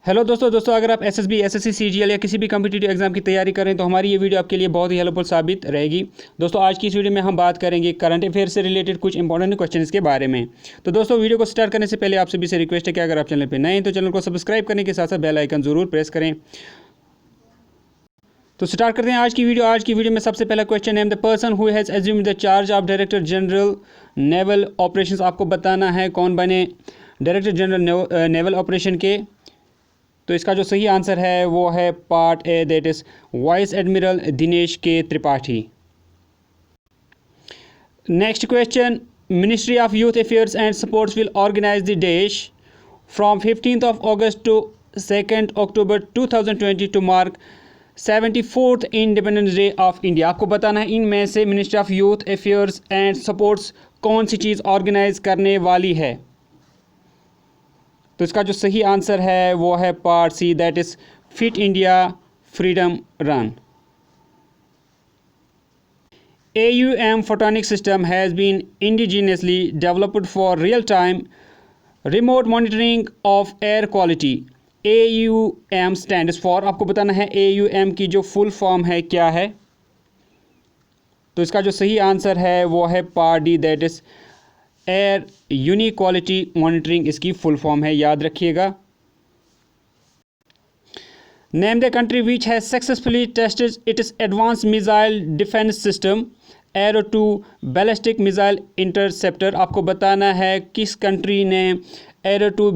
Hello दोस्तों अगर आप एसएसबी, एसएससी, सीजीएल या किसी भी कम्पिटिटिव एग्जाम की तैयारी कर रहे हैं तो हमारी ये वीडियो आपके लिए बहुत ही हेल्पफुल साबित रहेगी। दोस्तों आज की इस वीडियो में हम बात करेंगे करंट अफेयर से रिलेटेड कुछ इंपॉर्टेंट क्वेश्चंस के बारे में। तो दोस्तों वीडियो को स्टार्ट करने से पहले आप सभी से रिक्वेस्ट है कि अगर आप चैनल पर नए हैं तो चैनल को सब्सक्राइब करने के साथ साथ बेल आइकन जरूर प्रेस करें। तो स्टार्ट करते हैं आज की वीडियो में सबसे पहला क्वेश्चन है the person who has assumed the charge of director general naval operations. आपको बताना है कौन बने डायरेक्टर जनरल नेवल ऑपरेशन के। तो इसका जो सही आंसर है वो है part A, that is vice admiral Dinesh K Tripathi. Next question, ministry of youth affairs and sports will organise the dash from 15th of August to 2nd October 2020 to mark 74th independence day of India. आपको बताना है इनमें से ministry of youth affairs and sports कौन सी चीज़ organise करने वाली है। तो इसका जो सही आंसर है वो है part C, that is fit India freedom run. AUM photonic system has been indigenously developed for real-time remote monitoring of air quality. AUM stands for, आपको बताना है AUM की जो फुल फॉर्म है क्या है। तो इसका जो सही आंसर है वो है part D, that is air unique quality monitoring इसकी फुल फॉर्म है, याद रखिएगा। Name the country which has successfully tested it's advance missile defence system arrow 2 ballistic missile interceptor. आपको बताना है किस कंट्री ने एरो 2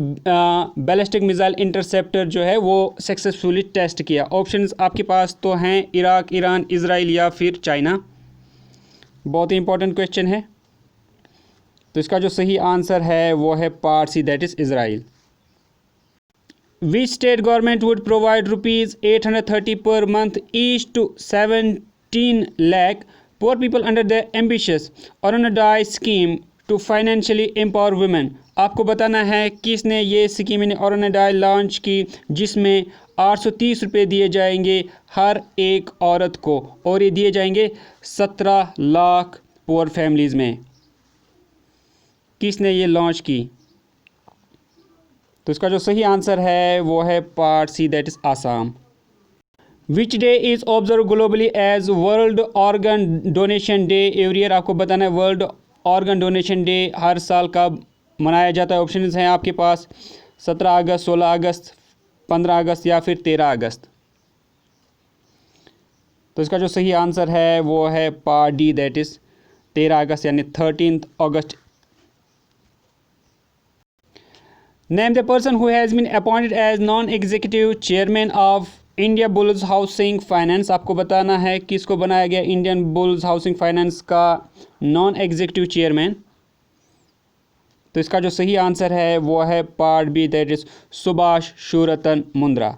बैलिस्टिक मिसाइल इंटरसेप्टर जो है वो सक्सेसफुली टेस्ट किया। ऑप्शंस आपके पास तो हैं इराक, ईरान, इजराइल या फिर चाइना। बहुत ही इंपॉर्टेंट क्वेश्चन है। तो इसका जो सही आंसर है वो है part C, that is Israel. Which state government would provide ₹830 per month each to 17 lakh poor people under the ambitious Arunodai scheme to financially empower women। आपको बताना है किसने ये स्कीम ने अरुणोदय लॉन्च की जिसमें 830 रुपये दिए जाएंगे हर एक औरत को, और ये दिए जाएंगे 17 लाख पुअर फैमिलीज़ में। किसने ये लॉन्च की। तो इसका जो सही आंसर है वो है part C, that is Assam. Which day is observe globally as world organ donation day every year. आपको बताना है वर्ल्ड ऑर्गन डोनेशन डे हर साल कब मनाया जाता है। ऑप्शंस हैं आपके पास 17 अगस्त, 16 अगस्त, 15 अगस्त या फिर 13 अगस्त। तो इसका जो सही आंसर है वो है पार्ट डी, दैट इज 13 अगस्त यानी 13th August। Name the person who has been appointed as non-executive chairman of India Bulls Housing Finance। आपको बताना है किसको बनाया गया इंडियन बुल्स हाउसिंग फाइनेंस का नॉन एग्जीक्यूटिव चेयरमैन। तो इसका जो सही आंसर है वो है part B, that is Subhash Sheoratan Mundra.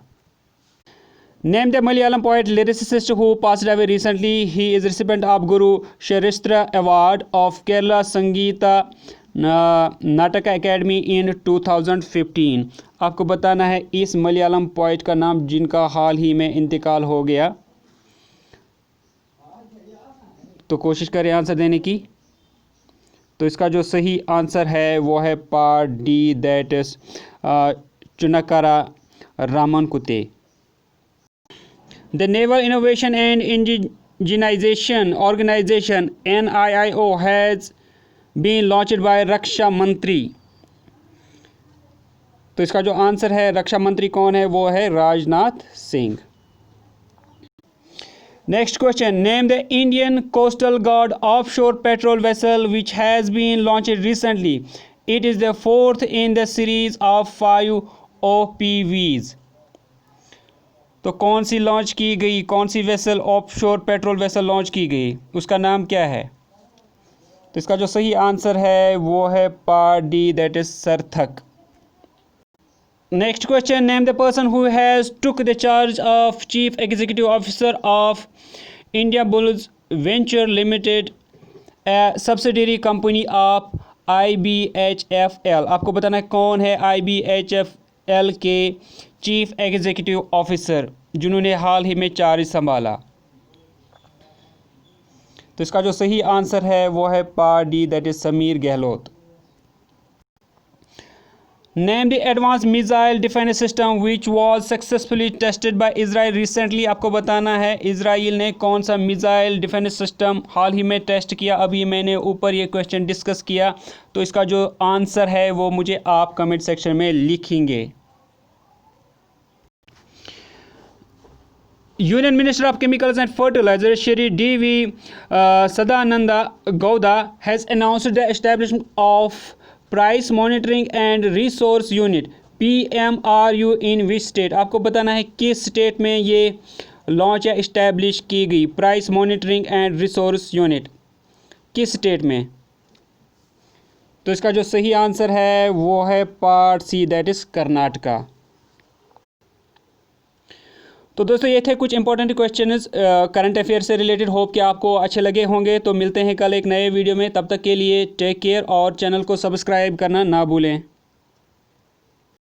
Name the Malayalam poet lyricist who passed away recently. He is recipient of Guru Shrestha Award of Kerala Sangeeta नाटक academy in 2015। आपको बताना है इस मलयालम पोइट का नाम जिनका हाल ही में इंतकाल हो गया। तो कोशिश करें आंसर देने की। तो इसका जो सही आंसर है वो है part D, that is Chunakara Raman Kutty. The naval innovation and indigenisation organisation NIIO has been launched by रक्षा मंत्री। तो इसका जो आंसर है रक्षा मंत्री कौन है वो है Rajnath Singh. Next question, name the Indian coast guard offshore patrol vessel which has been launched recently. It is the 4th in the series of 5 OPVs। तो कौन सी लॉन्च की गई, कौन सी vessel offshore patrol vessel launch की गई, उसका नाम क्या है। तो इसका जो सही आंसर है वो है पार्ट डी, दैट इज सार्थक। Next question, name the person who has took the charge of chief executive officer of India bulls venture limited A subsidiary company of IBHFL। आपको बताना है कौन है IBHFL के चीफ एग्जीक्यूटिव ऑफिसर जिन्होंने हाल ही में charge संभाला। तो इसका जो सही आंसर है वो है part D, that is Sameer Gehlot. Name the advance missile defence system which was successfully tested by Israel recently. आपको बताना है इजराइल ने कौन सा मिसाइल डिफेंस सिस्टम हाल ही में टेस्ट किया। अभी मैंने ऊपर ये क्वेश्चन डिस्कस किया, तो इसका जो आंसर है वो मुझे आप कमेंट सेक्शन में लिखेंगे। Union Minister of Chemicals and Fertilizers Shri D.V. Sadananda Gowda has announced the establishment of Price Monitoring and Resource Unit PMRU in which state। आपको बताना है किस स्टेट में ये लॉन्च या इस्टेब्लिश की गई price monitoring and resource unit, किस स्टेट में। तो इसका जो सही आंसर है वो है part C, that is Karnataka. तो दोस्तों ये थे कुछ इंपॉर्टेंट क्वेश्चंस करंट अफेयर से रिलेटेड। होप कि आपको अच्छे लगे होंगे। तो मिलते हैं कल एक नए वीडियो में, तब तक के लिए टेक केयर और चैनल को सब्सक्राइब करना ना भूलें।